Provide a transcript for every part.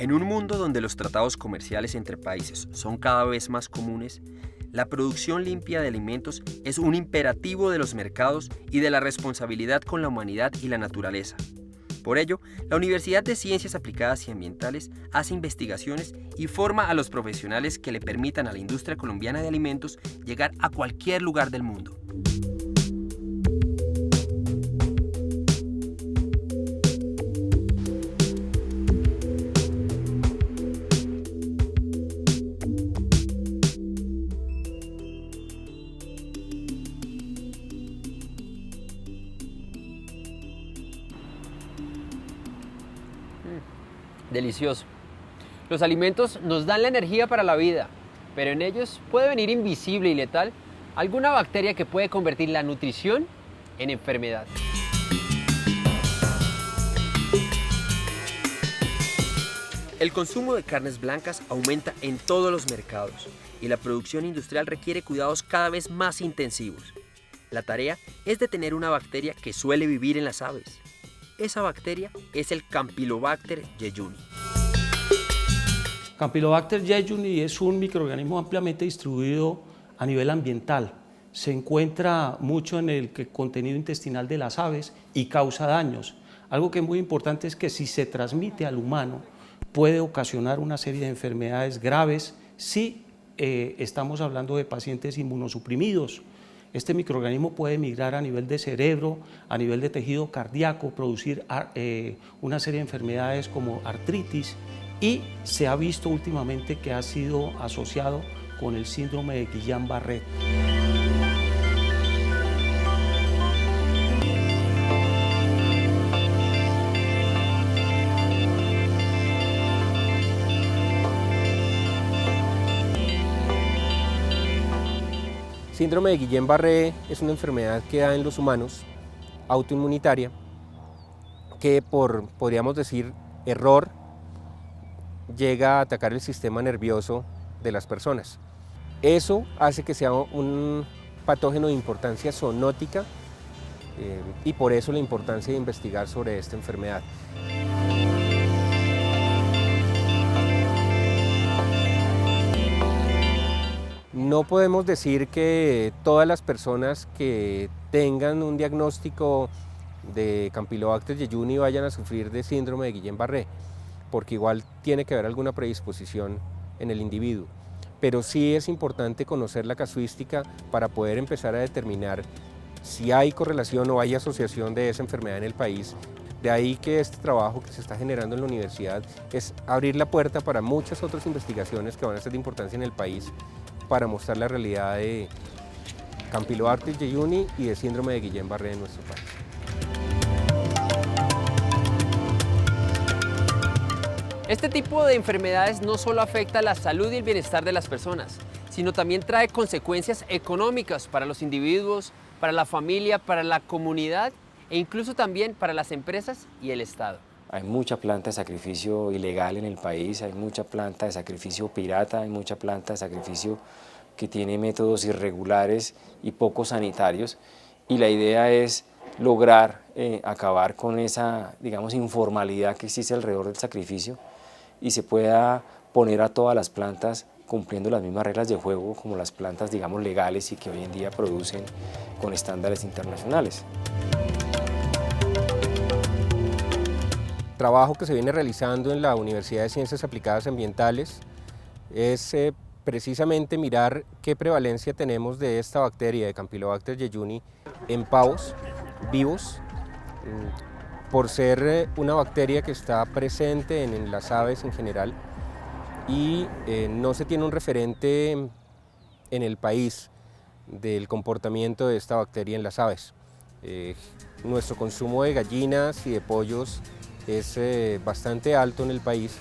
En un mundo donde los tratados comerciales entre países son cada vez más comunes, la producción limpia de alimentos es un imperativo de los mercados y de la responsabilidad con la humanidad y la naturaleza. Por ello, la Universidad de Ciencias Aplicadas y Ambientales hace investigaciones y forma a los profesionales que le permitan a la industria colombiana de alimentos llegar a cualquier lugar del mundo. Delicioso. Los alimentos nos dan la energía para la vida, pero en ellos puede venir invisible y letal alguna bacteria que puede convertir la nutrición en enfermedad. El consumo de carnes blancas aumenta en todos los mercados y la producción industrial requiere cuidados cada vez más intensivos. La tarea es detener una bacteria que suele vivir en las aves. Esa bacteria es el Campylobacter jejuni. Campylobacter jejuni es un microorganismo ampliamente distribuido a nivel ambiental. Se encuentra mucho en el contenido intestinal de las aves y causa daños. Algo que es muy importante es que si se transmite al humano puede ocasionar una serie de enfermedades graves si estamos hablando de pacientes inmunosuprimidos. Este microorganismo puede migrar a nivel de cerebro, a nivel de tejido cardíaco, producir una serie de enfermedades como artritis y se ha visto últimamente que ha sido asociado con el síndrome de Guillain-Barré. Síndrome de Guillain-Barré es una enfermedad que da en los humanos, autoinmunitaria, que podríamos decir, error, llega a atacar el sistema nervioso de las personas. Eso hace que sea un patógeno de importancia zoonótica y por eso la importancia de investigar sobre esta enfermedad. No podemos decir que todas las personas que tengan un diagnóstico de Campylobacter jejuni vayan a sufrir de síndrome de Guillain-Barré, porque igual tiene que haber alguna predisposición en el individuo. Pero sí es importante conocer la casuística para poder empezar a determinar si hay correlación o hay asociación de esa enfermedad en el país. De ahí que este trabajo que se está generando en la universidad es abrir la puerta para muchas otras investigaciones que van a ser de importancia en el país para mostrar la realidad de Campylobacter jejuni y de síndrome de Guillain-Barré en nuestro país. Este tipo de enfermedades no solo afecta la salud y el bienestar de las personas, sino también trae consecuencias económicas para los individuos, para la familia, para la comunidad e incluso también para las empresas y el Estado. Hay mucha planta de sacrificio ilegal en el país, hay mucha planta de sacrificio pirata, hay mucha planta de sacrificio que tiene métodos irregulares y poco sanitarios, y la idea es lograr acabar con esa, digamos, informalidad que existe alrededor del sacrificio y se pueda poner a todas las plantas cumpliendo las mismas reglas de juego como las plantas, digamos, legales y que hoy en día producen con estándares internacionales. El trabajo que se viene realizando en la Universidad de Ciencias Aplicadas Ambientales es precisamente mirar qué prevalencia tenemos de esta bacteria de Campylobacter jejuni en pavos vivos, por ser una bacteria que está presente en las aves en general y no se tiene un referente en el país del comportamiento de esta bacteria en las aves. Nuestro consumo de gallinas y de pollos es bastante alto en el país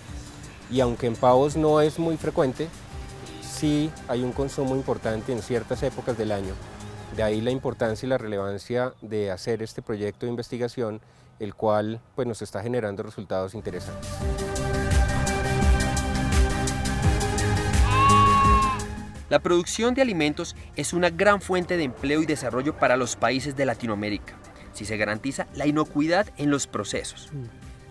y aunque en pavos no es muy frecuente, sí hay un consumo importante en ciertas épocas del año. De ahí la importancia y la relevancia de hacer este proyecto de investigación, el cual pues, nos está generando resultados interesantes. La producción de alimentos es una gran fuente de empleo y desarrollo para los países de Latinoamérica, si se garantiza la inocuidad en los procesos.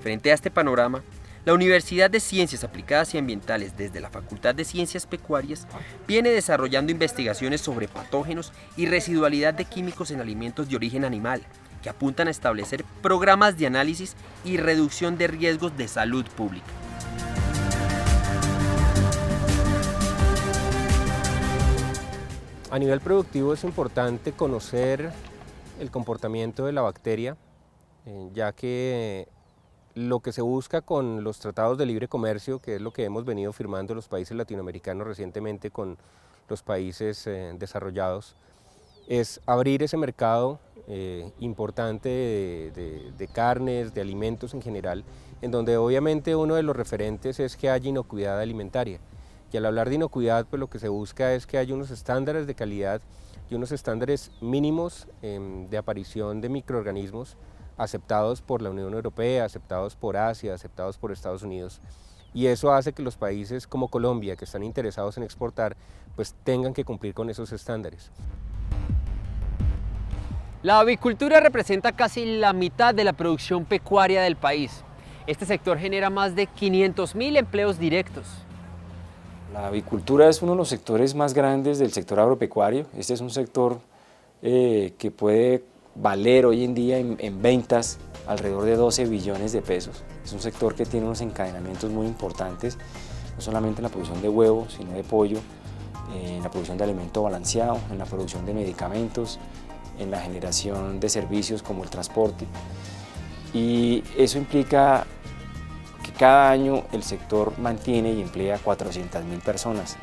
Frente a este panorama, La Universidad de Ciencias Aplicadas y Ambientales, desde la Facultad de Ciencias Pecuarias, viene desarrollando investigaciones sobre patógenos y residualidad de químicos en alimentos de origen animal, que apuntan a establecer programas de análisis y reducción de riesgos de salud pública. A nivel productivo es importante conocer el comportamiento de la bacteria, ya que lo que se busca con los tratados de libre comercio, que es lo que hemos venido firmando los países latinoamericanos recientemente con los países desarrollados, es abrir ese mercado importante de carnes, de alimentos en general, en donde obviamente uno de los referentes es que haya inocuidad alimentaria. Y al hablar de inocuidad, pues lo que se busca es que haya unos estándares de calidad y unos estándares mínimos de aparición de microorganismos aceptados por la Unión Europea, aceptados por Asia, aceptados por Estados Unidos. Y eso hace que los países como Colombia, que están interesados en exportar, pues tengan que cumplir con esos estándares. La avicultura representa casi la mitad de la producción pecuaria del país. Este sector genera más de 500.000 empleos directos. La avicultura es uno de los sectores más grandes del sector agropecuario. Este es un sector que puede valer hoy en día en ventas alrededor de 12 billones de pesos. Es un sector que tiene unos encadenamientos muy importantes, no solamente en la producción de huevos, sino de pollo, en la producción de alimento balanceado, en la producción de medicamentos, en la generación de servicios como el transporte. Y eso implica que cada año el sector mantiene y emplea 400.000 personas.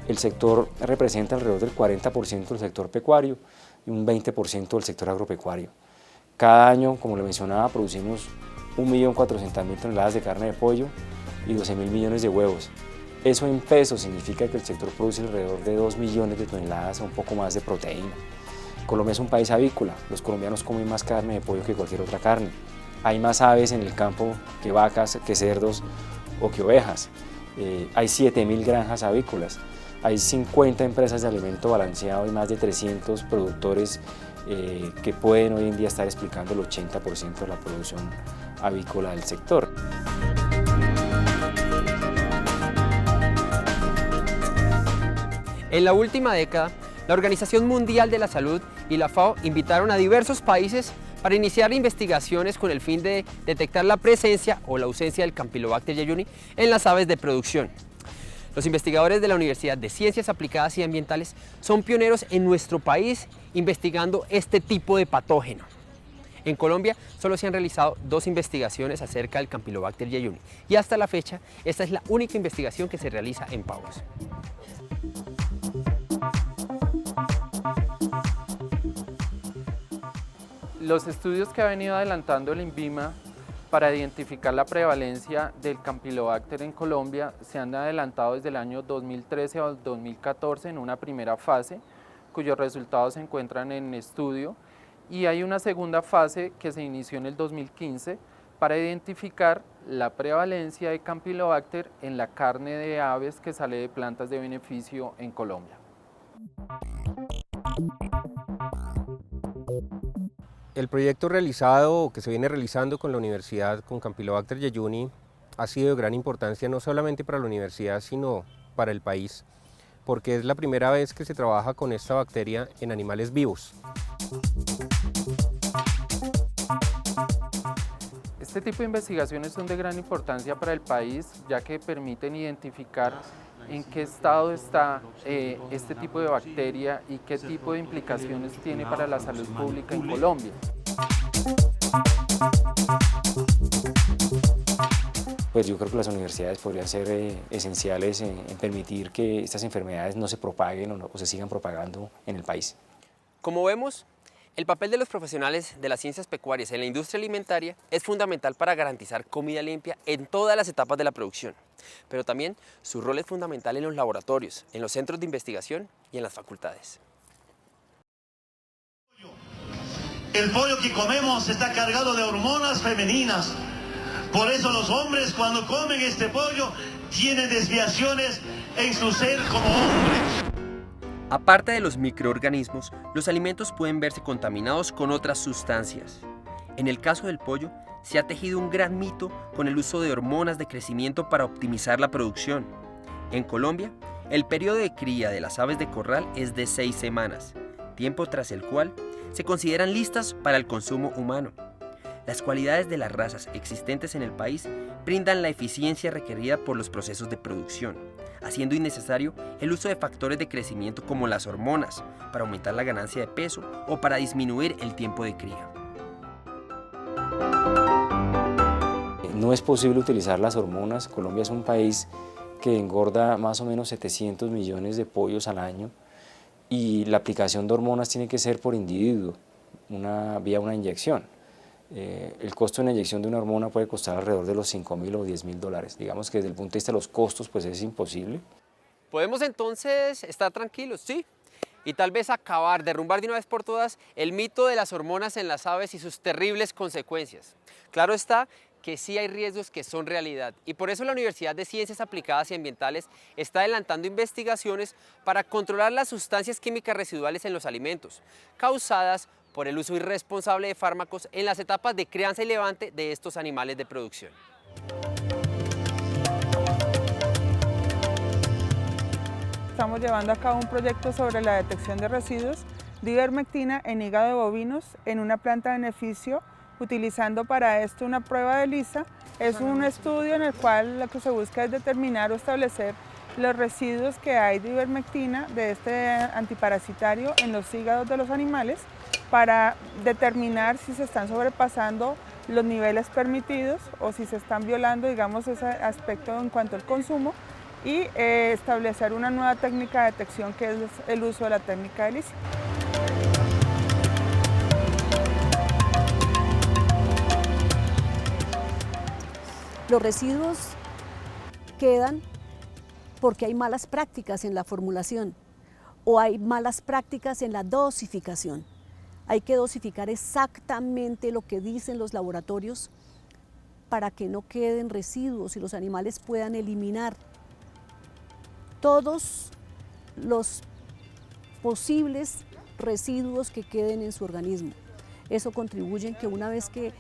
El sector representa alrededor del 40% del sector pecuario y un 20% del sector agropecuario. Cada año, como le mencionaba, producimos 1.400.000 toneladas de carne de pollo y 12.000 millones de huevos. Eso en pesos significa que el sector produce alrededor de 2 millones de toneladas o un poco más de proteína. Colombia es un país avícola, los colombianos comen más carne de pollo que cualquier otra carne. Hay más aves en el campo que vacas, que cerdos o que ovejas. Hay 7.000 granjas avícolas. Hay 50 empresas de alimento balanceado y más de 300 productores que pueden hoy en día estar explicando el 80% de la producción avícola del sector. En la última década, la Organización Mundial de la Salud y la FAO invitaron a diversos países para iniciar investigaciones con el fin de detectar la presencia o la ausencia del Campylobacter jejuni en las aves de producción. Los investigadores de la Universidad de Ciencias Aplicadas y Ambientales son pioneros en nuestro país investigando este tipo de patógeno. En Colombia solo se han realizado 2 investigaciones acerca del Campylobacter jejuni y hasta la fecha esta es la única investigación que se realiza en pavos. Los estudios que ha venido adelantando el INVIMA para identificar la prevalencia del Campylobacter en Colombia se han adelantado desde el año 2013 al 2014 en una primera fase, cuyos resultados se encuentran en estudio, y hay una segunda fase que se inició en el 2015 para identificar la prevalencia de Campylobacter en la carne de aves que sale de plantas de beneficio en Colombia. El proyecto realizado o que se viene realizando con la universidad con Campylobacter jejuni ha sido de gran importancia no solamente para la universidad sino para el país, porque es la primera vez que se trabaja con esta bacteria en animales vivos. Este tipo de investigaciones son de gran importancia para el país, ya que permiten identificar en qué estado está este tipo de bacteria y qué tipo de implicaciones tiene para la salud pública en Colombia. Pues yo creo que las universidades podrían ser esenciales en permitir que estas enfermedades no se propaguen o se sigan propagando en el país. Como vemos, el papel de los profesionales de las ciencias pecuarias en la industria alimentaria es fundamental para garantizar comida limpia en todas las etapas de la producción, pero también su rol es fundamental en los laboratorios, en los centros de investigación y en las facultades. El pollo que comemos está cargado de hormonas femeninas, por eso los hombres cuando comen este pollo tienen desviaciones en su ser como hombres. Aparte de los microorganismos, los alimentos pueden verse contaminados con otras sustancias. En el caso del pollo, se ha tejido un gran mito con el uso de hormonas de crecimiento para optimizar la producción. En Colombia, el periodo de cría de las aves de corral es de 6 semanas, tiempo tras el cual se consideran listas para el consumo humano. Las cualidades de las razas existentes en el país brindan la eficiencia requerida por los procesos de producción, haciendo innecesario el uso de factores de crecimiento como las hormonas para aumentar la ganancia de peso o para disminuir el tiempo de cría. No es posible utilizar las hormonas. Colombia es un país que engorda más o menos 700 millones de pollos al año y la aplicación de hormonas tiene que ser por individuo, vía una inyección. El costo de una inyección de una hormona puede costar alrededor de los $5.000 o $10.000. Digamos que desde el punto de vista de los costos pues es imposible. ¿Podemos entonces estar tranquilos? Sí. Y tal vez derrumbar de una vez por todas el mito de las hormonas en las aves y sus terribles consecuencias. Claro está que sí hay riesgos que son realidad y por eso la Universidad de Ciencias Aplicadas y Ambientales está adelantando investigaciones para controlar las sustancias químicas residuales en los alimentos, causadas por el uso irresponsable de fármacos en las etapas de crianza y levante de estos animales de producción. Estamos llevando a cabo un proyecto sobre la detección de residuos de ivermectina en hígado de bovinos en una planta de beneficio, utilizando para esto una prueba de ELISA. Es un estudio en el cual lo que se busca es determinar o establecer los residuos que hay de ivermectina, de este antiparasitario, en los hígados de los animales, para determinar si se están sobrepasando los niveles permitidos o si se están violando, digamos, ese aspecto en cuanto al consumo y establecer una nueva técnica de detección que es el uso de la técnica de ELISA. Los residuos quedan porque hay malas prácticas en la formulación o hay malas prácticas en la dosificación. Hay que dosificar exactamente lo que dicen los laboratorios para que no queden residuos y los animales puedan eliminar todos los posibles residuos que queden en su organismo. Eso contribuye en que una vez que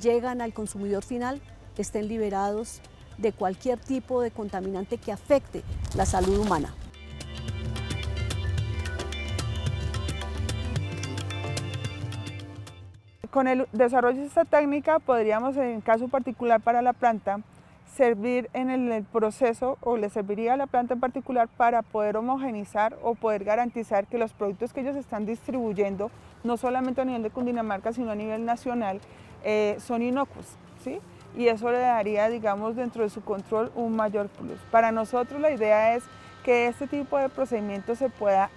llegan al consumidor final, estén liberados de cualquier tipo de contaminante que afecte la salud humana. Con el desarrollo de esta técnica podríamos, en caso particular para la planta, servir en el proceso o le serviría a la planta en particular para poder homogenizar o poder garantizar que los productos que ellos están distribuyendo, no solamente a nivel de Cundinamarca, sino a nivel nacional, son inocuos, ¿sí? Y eso le daría, digamos, dentro de su control un mayor plus. Para nosotros la idea es que este tipo de procedimiento se pueda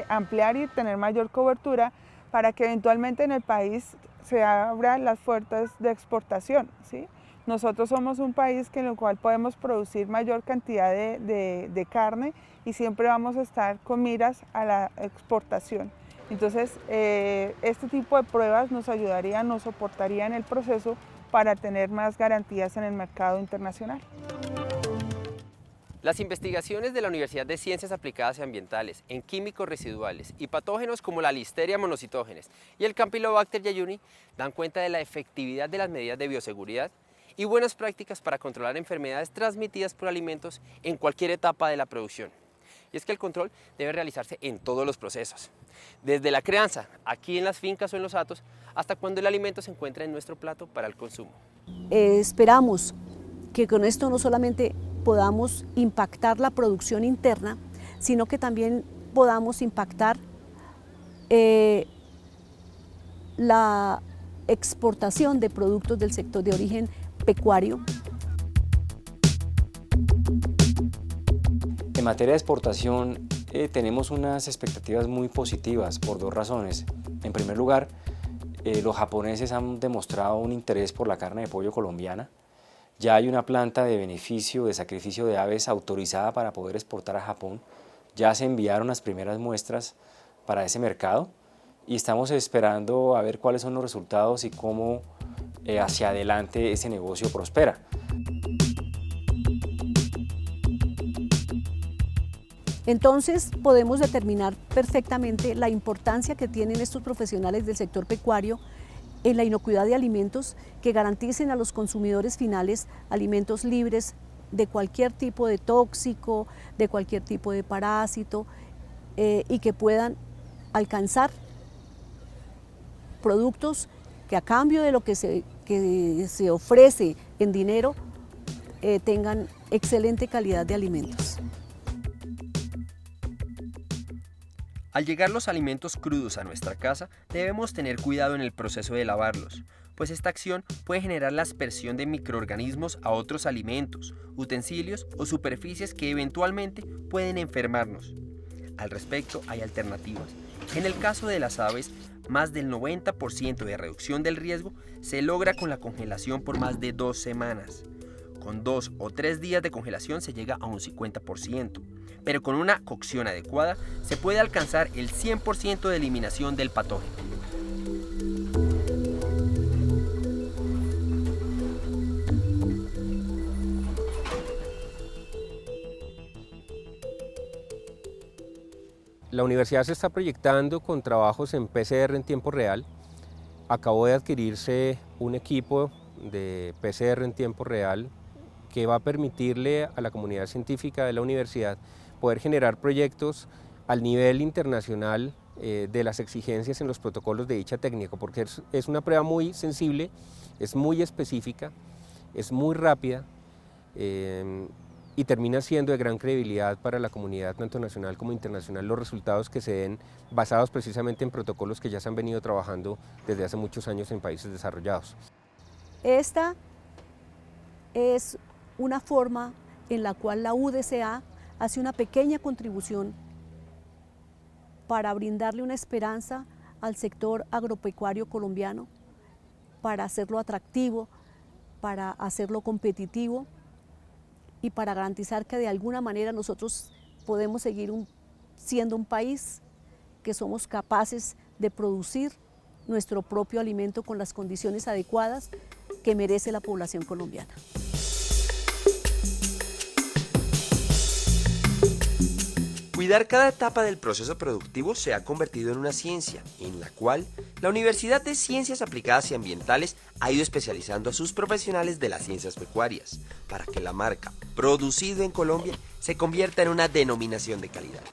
ampliar y tener mayor cobertura para que eventualmente en el país se abran las puertas de exportación, ¿sí? Nosotros somos un país en el cual podemos producir mayor cantidad de carne y siempre vamos a estar con miras a la exportación. Entonces, este tipo de pruebas nos ayudarían, nos soportarían el proceso para tener más garantías en el mercado internacional. Las investigaciones de la Universidad de Ciencias Aplicadas y Ambientales en químicos residuales y patógenos como la Listeria monocytogenes y el Campylobacter jejuni dan cuenta de la efectividad de las medidas de bioseguridad y buenas prácticas para controlar enfermedades transmitidas por alimentos en cualquier etapa de la producción. Y es que el control debe realizarse en todos los procesos, desde la crianza, aquí en las fincas o en los hatos, hasta cuando el alimento se encuentra en nuestro plato para el consumo. Esperamos que con esto no solamente podamos impactar la producción interna, sino que también podamos impactar la exportación de productos del sector de origen pecuario. En materia de exportación tenemos unas expectativas muy positivas por dos razones. En primer lugar, los japoneses han demostrado un interés por la carne de pollo colombiana. Ya hay una planta de beneficio de sacrificio de aves autorizada para poder exportar a Japón. Ya se enviaron las primeras muestras para ese mercado y estamos esperando a ver cuáles son los resultados y cómo hacia adelante ese negocio prospera. Entonces podemos determinar perfectamente la importancia que tienen estos profesionales del sector pecuario en la inocuidad de alimentos que garanticen a los consumidores finales alimentos libres de cualquier tipo de tóxico, de cualquier tipo de parásito, y que puedan alcanzar productos que a cambio de lo que se ofrece en dinero tengan excelente calidad de alimentos. Al llegar los alimentos crudos a nuestra casa, debemos tener cuidado en el proceso de lavarlos, pues esta acción puede generar la aspersión de microorganismos a otros alimentos, utensilios o superficies que eventualmente pueden enfermarnos. Al respecto, hay alternativas. En el caso de las aves, más del 90% de reducción del riesgo se logra con la congelación por más de 2 semanas. Con 2 o 3 días de congelación se llega a un 50%, pero con una cocción adecuada se puede alcanzar el 100% de eliminación del patógeno. La universidad se está proyectando con trabajos en PCR en tiempo real. Acabó de adquirirse un equipo de PCR en tiempo real que va a permitirle a la comunidad científica de la universidad poder generar proyectos al nivel internacional de las exigencias en los protocolos de dicha técnica, porque es una prueba muy sensible, es muy específica, es muy rápida y termina siendo de gran credibilidad para la comunidad tanto nacional como internacional los resultados que se den basados precisamente en protocolos que ya se han venido trabajando desde hace muchos años en países desarrollados. Esta es una forma en la cual la UDCA hace una pequeña contribución para brindarle una esperanza al sector agropecuario colombiano, para hacerlo atractivo, para hacerlo competitivo y para garantizar que de alguna manera nosotros podemos seguir siendo un país que somos capaces de producir nuestro propio alimento con las condiciones adecuadas que merece la población colombiana. Cuidar cada etapa del proceso productivo se ha convertido en una ciencia, en la cual la Universidad de Ciencias Aplicadas y Ambientales ha ido especializando a sus profesionales de las ciencias pecuarias, para que la marca "Producido en Colombia" se convierta en una denominación de calidad.